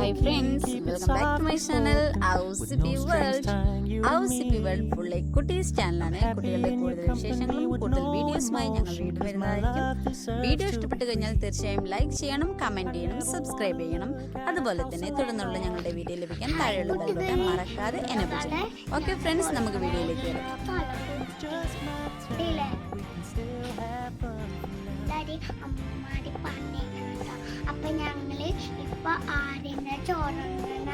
Hi friends, welcome back to my channel ഔസിപ്പി world full കുട്ടീസ് ചാനലാണ്. കുട്ടികളുടെ കൂടുതൽ വിശേഷങ്ങളും കൂടുതൽ വീഡിയോസുമായി ഞങ്ങൾ വീണ്ടും വരുന്നതായിരിക്കും. വീഡിയോ ഇഷ്ടപ്പെട്ട് കഴിഞ്ഞാൽ തീർച്ചയായും ലൈക്ക് ചെയ്യണം, കമന്റ് ചെയ്യണം, സബ്സ്ക്രൈബ് ചെയ്യണം. അതുപോലെ തന്നെ തുടർന്നുള്ള ഞങ്ങളുടെ വീഡിയോ ലഭിക്കാൻ താഴെയുള്ള ബെൽ ബട്ടൺ മറക്കാതെ എനേബിൾ ചെയ്യണം. ഓക്കെ ഫ്രണ്ട്സ്, നമുക്ക് വീഡിയോയിലേക്ക് വരാം. അപ്പൊ ഞങ്ങള് ഇപ്പൊ ആടിന്റെ ചോറുന്ന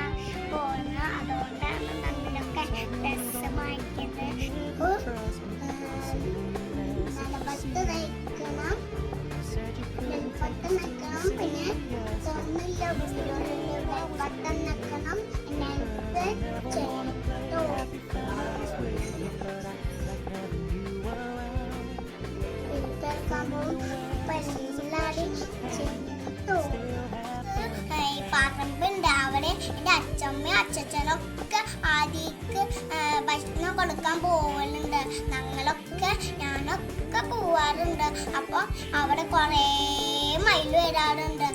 പോകുന്ന, അതുകൊണ്ടാണ് നമ്മളൊക്കെ ഡ്രസ് വാങ്ങിക്കുന്നത്. നിലപത്ത് തയ്ക്കണം, വെളുപ്പത്ത് നിൽക്കണം, പിന്നെ വെളുപ്പത്ത് നിൽക്കണം, പറമ്പുണ്ട്. അവിടെ എൻ്റെ അച്ഛമ്മയും അച്ഛനൊക്കെ ആദ്യക്ക് ഭക്ഷണം കൊടുക്കാൻ പോവലുണ്ട്. ഞാനൊക്കെ പോവാറുണ്ട്. അപ്പോൾ അവിടെ കുറേ മയിൽ വരാറുണ്ട്.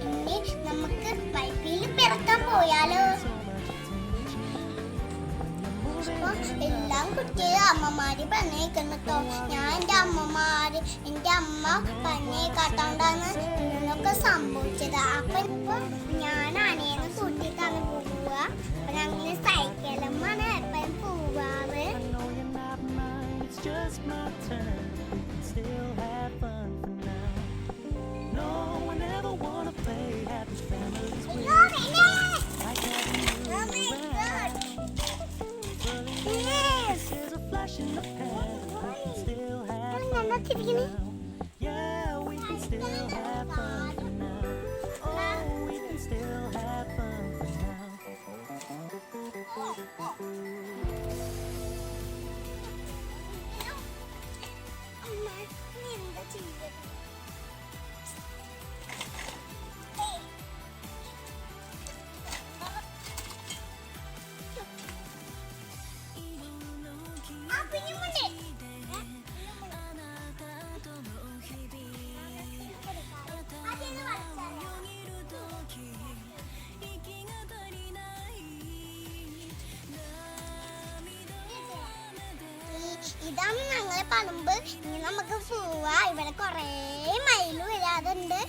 ഇനി നമുക്ക് പൈപ്പിൽ പിറക്കാൻ പോയാലോ? അപ്പോൾ എല്ലാം കുട്ടികളും അമ്മമാര് പറഞ്ഞേക്കുന്നു കേട്ടോ. ഞാൻ എൻ്റെ അമ്മ പറഞ്ഞേക്കാത്തോണ്ടാണ് ഇങ്ങനൊക്കെ സംഭവിച്ചത്. അപ്പൊ ഇപ്പൊ ഞാൻ അനിയനെ കൂട്ടിയിട്ടാണ് പോവുക. അപ്പൊ ഞങ്ങൾ സൈക്കിളുമാണ് എപ്പോഴും പോവാറ്. ഇതാണ് ഞങ്ങളെ പറമ്പ്. ഇനി നമുക്ക് പോവാ. ഇവിടെ കൊറേ മയില് വരാറുണ്ട്.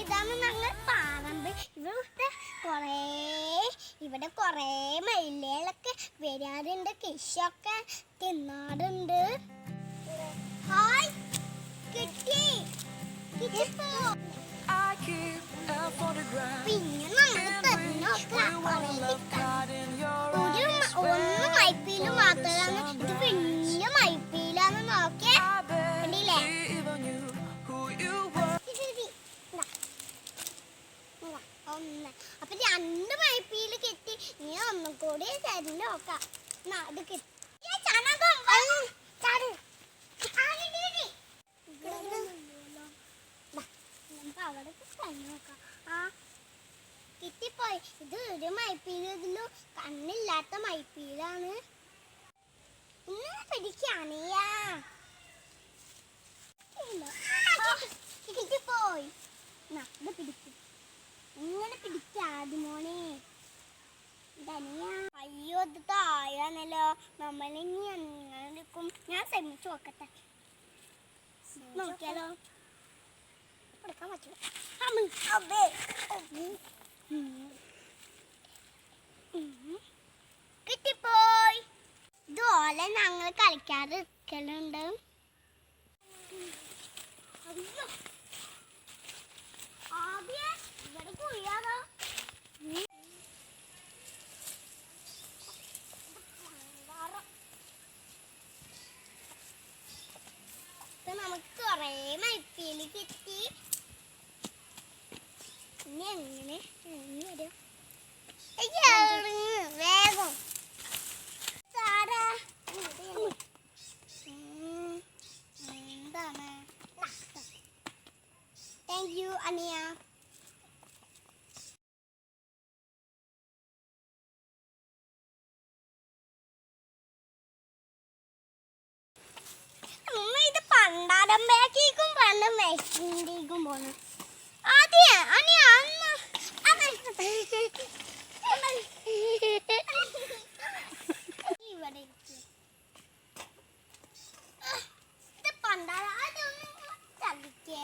ഇതാണ് ഞങ്ങൾ പറമ്പ്. ഇവിടെ കൊറേ മയിലുകളൊക്കെ വരാറുണ്ട്. കിഷൊക്കെ തിന്നാറുണ്ട്. ഹായ് കിട്ടി. പിന്നെ ഒന്ന് മൈപ്പീല് മാത്രമാണ്. ഇത് വലിയ മൈപ്പീലാന്ന് നോക്കിയേ, കണ്ടില്ലേ? അപ്പൊ 2 മൈപ്പീല് കിട്ടി. ഇനി ഒന്നും കൂടി തരില്ല നോക്കാം. അത് കിട്ടി. കിട്ടിപ്പോയി. ഇത് ഒരു മൈപ്പീല്, ഇതിലും കണ്ണില്ലാത്ത മൈപ്പീലാണ്. ഇങ്ങനെ പിടിക്കാണിയാ. കിട്ടിപ്പോയി. ഇത് പിടിക്കും. ഇങ്ങനെ പിടിക്കാതി മോനെ. അയ്യോ, ഇത് താഴാണല്ലോ. നമ്മളിനി അങ്ങനെ എടുക്കും. ഞാൻ ശ്രമിച്ചു നോക്കട്ടെ. നോക്കിയാലോ? എടുക്കാൻ പറ്റില്ല. കിട്ടിപ്പോയി. ഇതുപോലെ ഞങ്ങൾ കളിക്കാറ് ഇരിക്കലുണ്ട്. അയ്യോ, ഇവിടെ കുഴിയാതോ. നമുക്ക് കൊറേ മൈപ്പീല് കിട്ടി. ഇനി എങ്ങനെ വരും? ബാക്കിലേക്കും പോകണം ബാക്കിലേക്കും പോകണം ആദ്യം അനി അമ്മ ഇവിടെ ഇത് പണ്ടാ അതൊന്നും ചലിക്കേ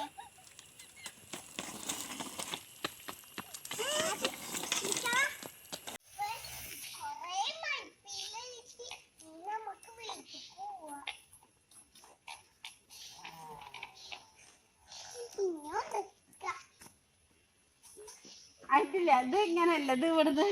ആയിട്ടില്ല അത് ഇങ്ങനല്ല ഇത് ഇവിടുത്തെ